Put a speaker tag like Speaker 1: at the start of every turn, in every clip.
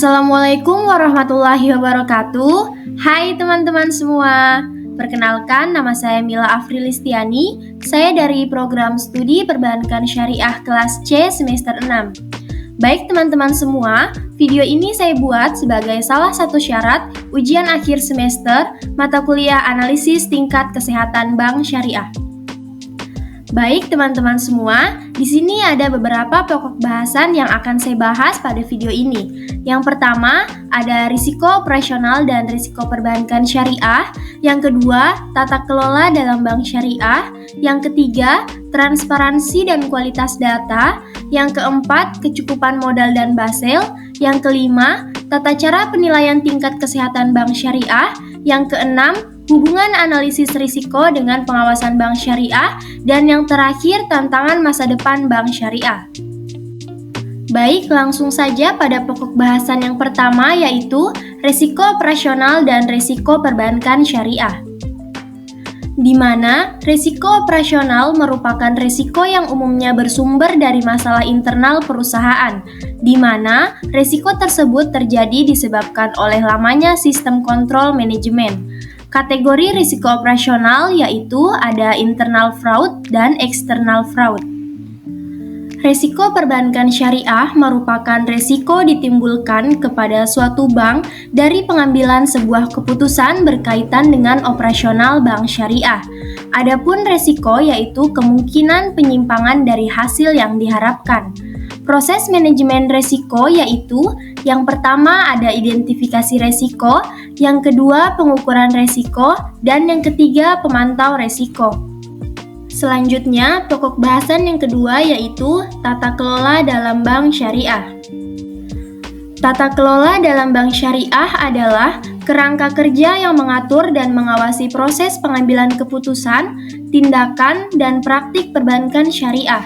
Speaker 1: Assalamualaikum warahmatullahi wabarakatuh. Hai teman-teman semua. Perkenalkan, nama saya Mila Afrilistiani. Saya dari program studi perbankan syariah kelas C semester 6. Baik teman-teman semua, video ini saya buat sebagai salah satu syarat ujian akhir semester mata kuliah analisis tingkat kesehatan bank syariah. Baik teman-teman semua, di sini ada beberapa pokok bahasan yang akan saya bahas pada video ini. Yang pertama, ada risiko operasional dan risiko perbankan syariah. Yang kedua, tata kelola dalam bank syariah. Yang ketiga, transparansi dan kualitas data. Yang keempat, kecukupan modal dan Basel. Yang kelima, tata cara penilaian tingkat kesehatan bank syariah. Yang keenam, hubungan analisis risiko dengan pengawasan bank syariah, dan yang terakhir tantangan masa depan bank syariah. Baik, langsung saja pada pokok bahasan yang pertama, yaitu risiko operasional dan risiko perbankan syariah. Di mana risiko operasional merupakan risiko yang umumnya bersumber dari masalah internal perusahaan, di mana risiko tersebut terjadi disebabkan oleh lamanya sistem kontrol manajemen. Kategori risiko operasional yaitu ada internal fraud dan external fraud. Risiko perbankan syariah merupakan risiko ditimbulkan kepada suatu bank dari pengambilan sebuah keputusan berkaitan dengan operasional bank syariah. Adapun risiko yaitu kemungkinan penyimpangan dari hasil yang diharapkan. Proses manajemen risiko yaitu yang pertama ada identifikasi risiko, yang kedua pengukuran risiko, dan yang ketiga pemantau risiko. Selanjutnya, pokok bahasan yang kedua yaitu tata kelola dalam bank syariah. Tata kelola dalam bank syariah adalah kerangka kerja yang mengatur dan mengawasi proses pengambilan keputusan, tindakan, dan praktik perbankan syariah.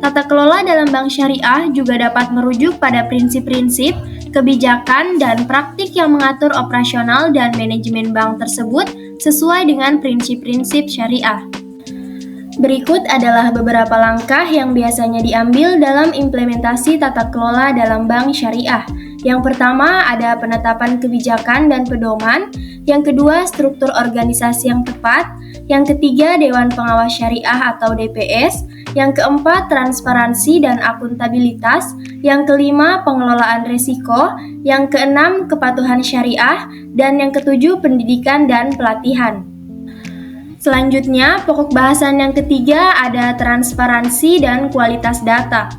Speaker 1: Tata kelola dalam bank syariah juga dapat merujuk pada prinsip-prinsip, kebijakan, dan praktik yang mengatur operasional dan manajemen bank tersebut sesuai dengan prinsip-prinsip syariah. Berikut adalah beberapa langkah yang biasanya diambil dalam implementasi tata kelola dalam bank syariah. Yang pertama ada penetapan kebijakan dan pedoman, yang kedua struktur organisasi yang tepat, yang ketiga Dewan Pengawas Syariah atau DPS, yang keempat transparansi dan akuntabilitas, yang kelima pengelolaan risiko, yang keenam kepatuhan syariah, dan yang ketujuh pendidikan dan pelatihan. Selanjutnya, pokok bahasan yang ketiga ada transparansi dan kualitas data.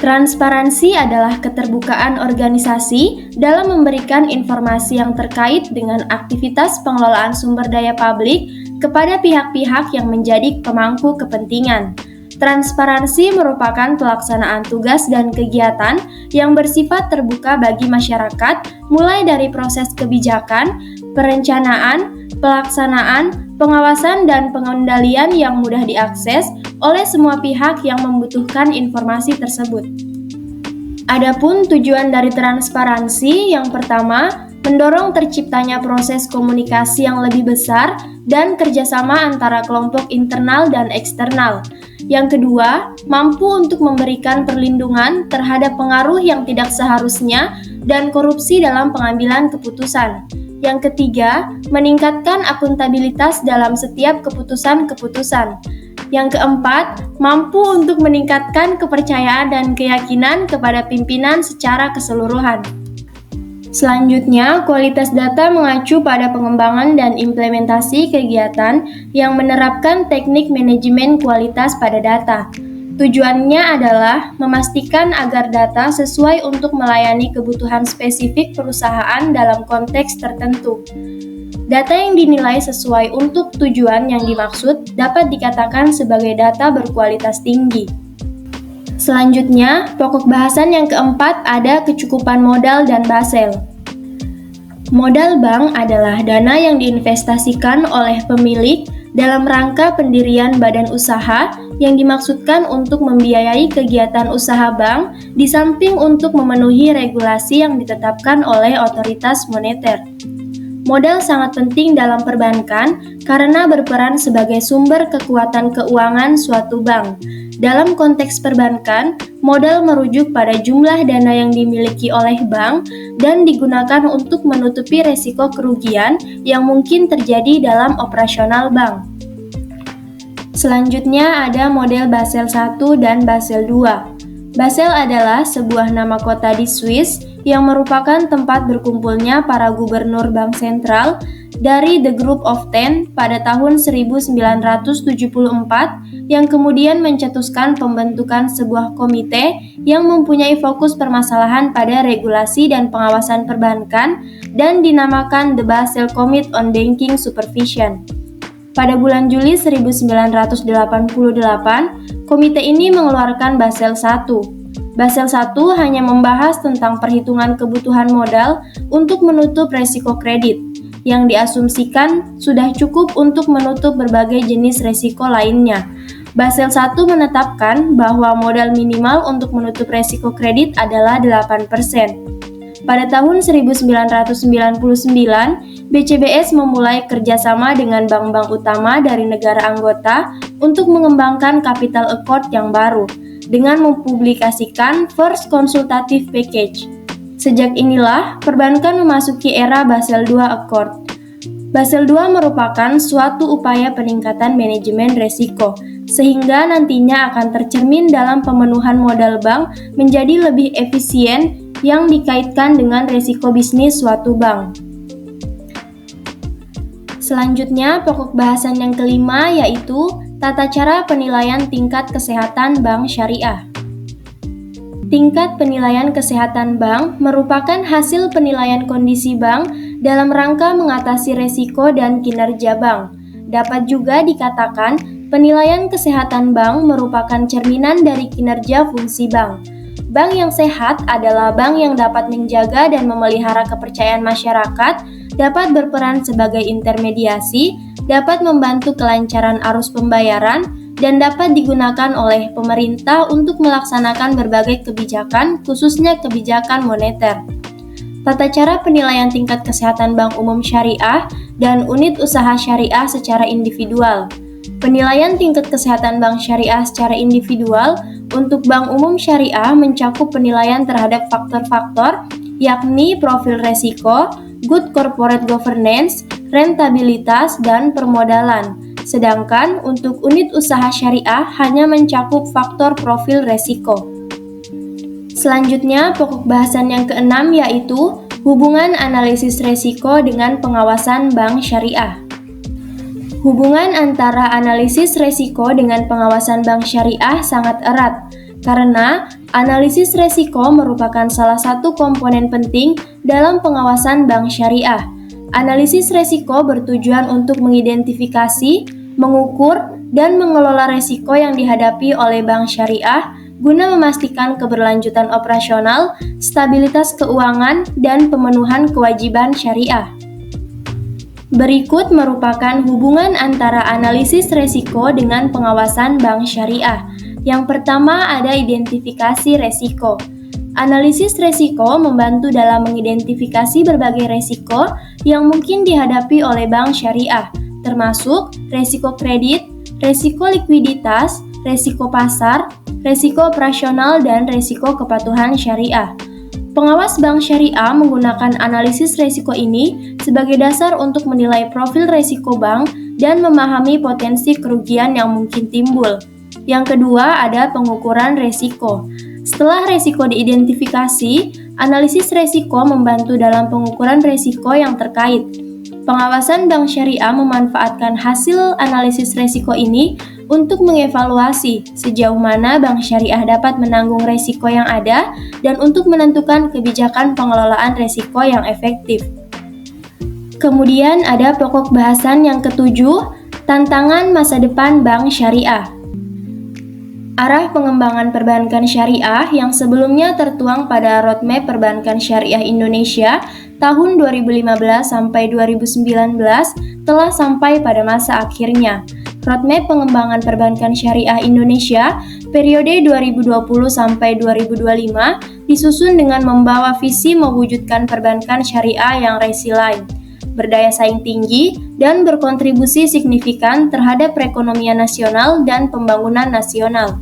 Speaker 1: Transparansi adalah keterbukaan organisasi dalam memberikan informasi yang terkait dengan aktivitas pengelolaan sumber daya publik kepada pihak-pihak yang menjadi pemangku kepentingan. Transparansi merupakan pelaksanaan tugas dan kegiatan yang bersifat terbuka bagi masyarakat, mulai dari proses kebijakan, perencanaan, pelaksanaan, pengawasan, dan pengendalian yang mudah diakses oleh semua pihak yang membutuhkan informasi tersebut. Adapun tujuan dari transparansi, yang pertama, mendorong terciptanya proses komunikasi yang lebih besar dan kerjasama antara kelompok internal dan eksternal. Yang kedua, mampu untuk memberikan perlindungan terhadap pengaruh yang tidak seharusnya dan korupsi dalam pengambilan keputusan. Yang ketiga, meningkatkan akuntabilitas dalam setiap keputusan-keputusan. Yang keempat, mampu untuk meningkatkan kepercayaan dan keyakinan kepada pimpinan secara keseluruhan. Selanjutnya, kualitas data mengacu pada pengembangan dan implementasi kegiatan yang menerapkan teknik manajemen kualitas pada data. Tujuannya adalah memastikan agar data sesuai untuk melayani kebutuhan spesifik perusahaan dalam konteks tertentu. Data yang dinilai sesuai untuk tujuan yang dimaksud dapat dikatakan sebagai data berkualitas tinggi. Selanjutnya, pokok bahasan yang keempat ada kecukupan modal dan Basel. Modal bank adalah dana yang diinvestasikan oleh pemilik dalam rangka pendirian badan usaha yang dimaksudkan untuk membiayai kegiatan usaha bank di samping untuk memenuhi regulasi yang ditetapkan oleh otoritas moneter. Modal sangat penting dalam perbankan karena berperan sebagai sumber kekuatan keuangan suatu bank. Dalam konteks perbankan, modal merujuk pada jumlah dana yang dimiliki oleh bank dan digunakan untuk menutupi resiko kerugian yang mungkin terjadi dalam operasional bank. Selanjutnya ada model Basel I dan Basel II. Basel adalah sebuah nama kota di Swiss yang merupakan tempat berkumpulnya para gubernur bank sentral dari The Group of Ten pada tahun 1974 yang kemudian mencetuskan pembentukan sebuah komite yang mempunyai fokus permasalahan pada regulasi dan pengawasan perbankan dan dinamakan The Basel Committee on Banking Supervision. Pada bulan Juli 1988, komite ini mengeluarkan Basel I. Basel I hanya membahas tentang perhitungan kebutuhan modal untuk menutup resiko kredit, yang diasumsikan sudah cukup untuk menutup berbagai jenis resiko lainnya. Basel I menetapkan bahwa modal minimal untuk menutup resiko kredit adalah 8%. Pada tahun 1999, BCBS memulai kerjasama dengan bank-bank utama dari negara anggota untuk mengembangkan capital accord yang baru, dengan mempublikasikan First Consultative Package. Sejak inilah, perbankan memasuki era Basel II Accord. Basel II merupakan suatu upaya peningkatan manajemen resiko, sehingga nantinya akan tercermin dalam pemenuhan modal bank menjadi lebih efisien yang dikaitkan dengan resiko bisnis suatu bank. Selanjutnya, pokok bahasan yang kelima yaitu tata cara penilaian tingkat kesehatan bank syariah. Tingkat penilaian kesehatan bank merupakan hasil penilaian kondisi bank dalam rangka mengatasi resiko dan kinerja bank. Dapat juga dikatakan penilaian kesehatan bank merupakan cerminan dari kinerja fungsi bank. Bank yang sehat adalah bank yang dapat menjaga dan memelihara kepercayaan masyarakat, dapat berperan sebagai intermediasi, dapat membantu kelancaran arus pembayaran, dan dapat digunakan oleh pemerintah untuk melaksanakan berbagai kebijakan, khususnya kebijakan moneter. Tata cara penilaian tingkat kesehatan bank umum syariah dan unit usaha syariah secara individual. Penilaian tingkat kesehatan bank syariah secara individual untuk bank umum syariah mencakup penilaian terhadap faktor-faktor yakni profil resiko, good corporate governance, rentabilitas, dan permodalan. Sedangkan untuk unit usaha syariah hanya mencakup faktor profil resiko. Selanjutnya, pokok bahasan yang keenam yaitu hubungan analisis resiko dengan pengawasan bank syariah. Hubungan antara analisis resiko dengan pengawasan bank syariah sangat erat, karena analisis resiko merupakan salah satu komponen penting dalam pengawasan bank syariah. Analisis resiko bertujuan untuk mengidentifikasi, mengukur, dan mengelola resiko yang dihadapi oleh bank syariah guna memastikan keberlanjutan operasional, stabilitas keuangan, dan pemenuhan kewajiban syariah. Berikut merupakan hubungan antara analisis resiko dengan pengawasan bank syariah. Yang pertama ada identifikasi resiko. Analisis resiko membantu dalam mengidentifikasi berbagai resiko yang mungkin dihadapi oleh bank syariah, termasuk resiko kredit, resiko likuiditas, resiko pasar, resiko operasional, dan resiko kepatuhan syariah. Pengawas bank syariah menggunakan analisis resiko ini sebagai dasar untuk menilai profil resiko bank dan memahami potensi kerugian yang mungkin timbul. Yang kedua ada pengukuran resiko. Setelah resiko diidentifikasi, analisis resiko membantu dalam pengukuran resiko yang terkait. Pengawasan bank syariah memanfaatkan hasil analisis resiko ini untuk mengevaluasi sejauh mana bank syariah dapat menanggung resiko yang ada dan untuk menentukan kebijakan pengelolaan resiko yang efektif. Kemudian ada pokok bahasan yang ketujuh, tantangan masa depan bank syariah. Arah pengembangan perbankan syariah yang sebelumnya tertuang pada Roadmap Perbankan Syariah Indonesia tahun 2015 sampai 2019 telah sampai pada masa akhirnya. Roadmap Pengembangan Perbankan Syariah Indonesia periode 2020 sampai 2025 disusun dengan membawa visi mewujudkan perbankan syariah yang resilient. berdaya saing tinggi, dan berkontribusi signifikan terhadap perekonomian nasional dan pembangunan nasional.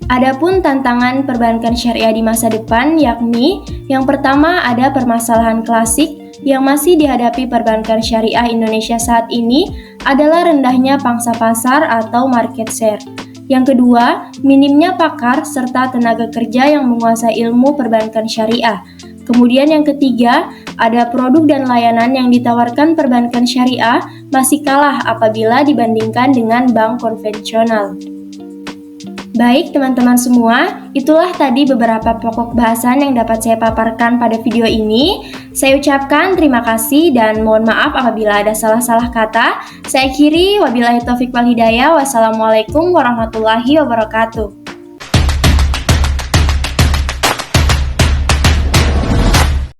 Speaker 1: Adapun tantangan perbankan syariah di masa depan yakni yang pertama ada permasalahan klasik yang masih dihadapi perbankan syariah Indonesia saat ini adalah rendahnya pangsa pasar atau market share. Yang kedua, minimnya pakar serta tenaga kerja yang menguasai ilmu perbankan syariah. Kemudian yang ketiga, ada produk dan layanan yang ditawarkan perbankan syariah masih kalah apabila dibandingkan dengan bank konvensional. Baik teman-teman semua, itulah tadi beberapa pokok bahasan yang dapat saya paparkan pada video ini. Saya ucapkan terima kasih dan mohon maaf apabila ada salah-salah kata. Saya akhiri, wabillahi taufiq wal hidayah. Wassalamualaikum warahmatullahi wabarakatuh.